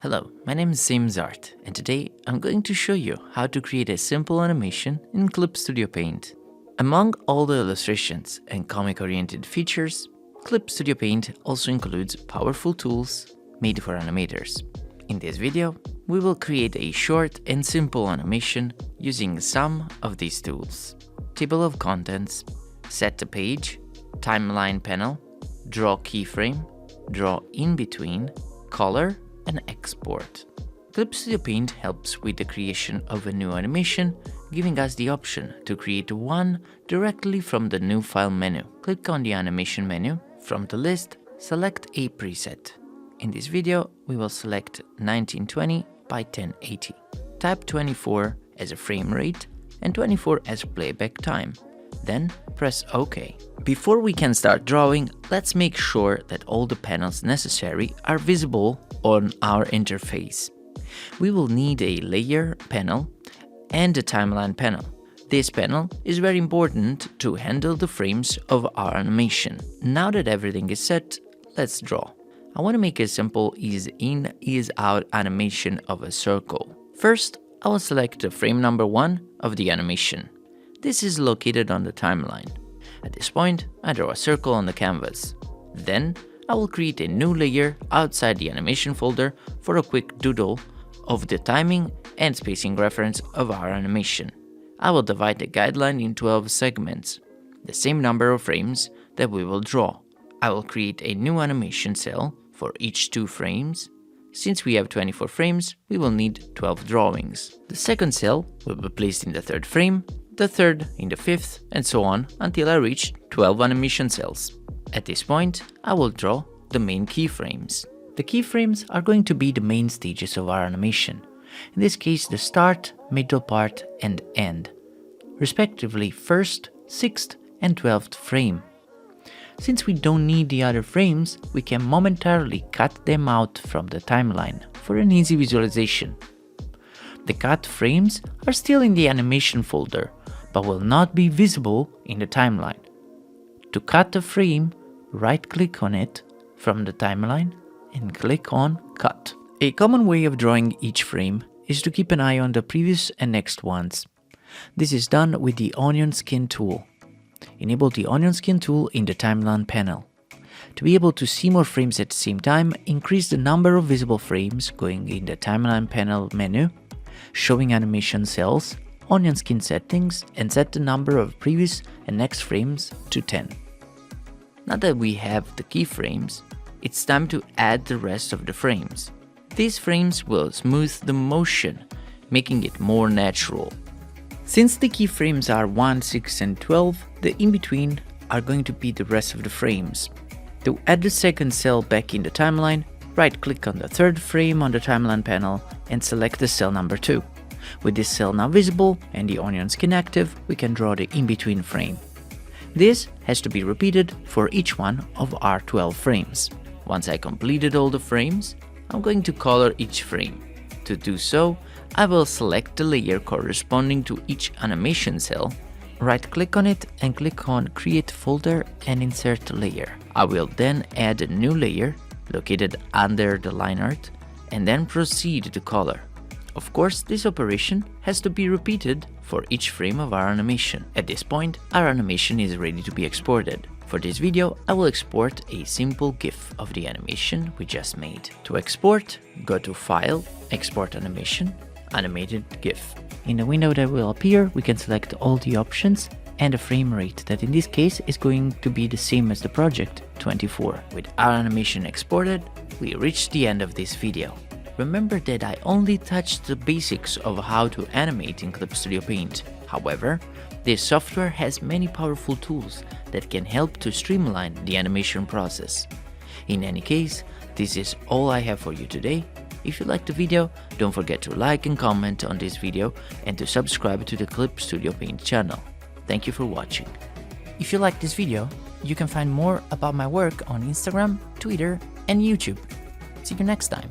Hello, my name is Simzart, and today I'm going to show you how to create a simple animation in Clip Studio Paint. Among all the illustrations and comic-oriented features, Clip Studio Paint also includes powerful tools made for animators. In this video, we will create a short and simple animation using some of these tools: Table of Contents, Set the Page, Timeline Panel, Draw Keyframe, Draw In Between, Color, and Export. Clip Studio Paint helps with the creation of a new animation, giving us the option to create one directly from the New File menu. Click on the Animation menu. From the list, select a preset. In this video, we will select 1920 by 1080. Type 24 as a frame rate and 24 as playback time. Then press OK. Before we can start drawing, let's make sure that all the panels necessary are visible on our interface. We will need a layer panel and a timeline panel. This panel is very important to handle the frames of our animation. Now that everything is set, let's draw. I want to make a simple ease in, ease out animation of a circle. First, I will select the frame number 1 of the animation. This is located on the timeline. At this point, I draw a circle on the canvas. Then, I will create a new layer outside the animation folder for a quick doodle of the timing and spacing reference of our animation. I will divide the guideline in 12 segments, the same number of frames that we will draw. I will create a new animation cell for each 2 frames. Since we have 24 frames, we will need 12 drawings. The second cell will be placed in the 3rd frame, the 3rd in the 5th, and so on until I reach 12 animation cells. At this point, I will draw the main keyframes. The keyframes are going to be the main stages of our animation. In this case, the start, middle part, and end, respectively 1st, 6th, and 12th frame. Since we don't need the other frames, we can momentarily cut them out from the timeline for an easy visualization. The cut frames are still in the animation folder, but will not be visible in the timeline. To cut a frame, right-click on it from the timeline and click on Cut. A common way of drawing each frame is to keep an eye on the previous and next ones. This is done with the Onion Skin tool. Enable the Onion Skin tool in the Timeline panel. To be able to see more frames at the same time, increase the number of visible frames going in the Timeline panel menu, showing animation cells, Onion Skin settings, and set the number of previous and next frames to 10. Now that we have the keyframes, it's time to add the rest of the frames. These frames will smooth the motion, making it more natural. Since the keyframes are 1, 6, and 12, the in-between are going to be the rest of the frames. To add the second cell back in the timeline, right-click on the 3rd frame on the timeline panel and select the cell number 2. With this cell now visible and the Onion Skin active, we can draw the in-between frame. This has to be repeated for each one of our 12 frames. Once I completed all the frames, I'm going to color each frame. To do so, I will select the layer corresponding to each animation cell, right-click on it and click on Create Folder and Insert Layer. I will then add a new layer located under the line art and then proceed to color. Of course, this operation has to be repeated for each frame of our animation. At this point, our animation is ready to be exported. For this video, I will export a simple GIF of the animation we just made. To export, go to File, Export Animation, Animated GIF. In the window that will appear, we can select all the options and a frame rate that in this case is going to be the same as the project, 24. With our animation exported, we reached the end of this video. Remember that I only touched the basics of how to animate in Clip Studio Paint. However, this software has many powerful tools that can help to streamline the animation process. In any case, this is all I have for you today. If you liked the video, don't forget to like and comment on this video and to subscribe to the Clip Studio Paint channel. Thank you for watching. If you liked this video, you can find more about my work on Instagram, Twitter, and YouTube. See you next time.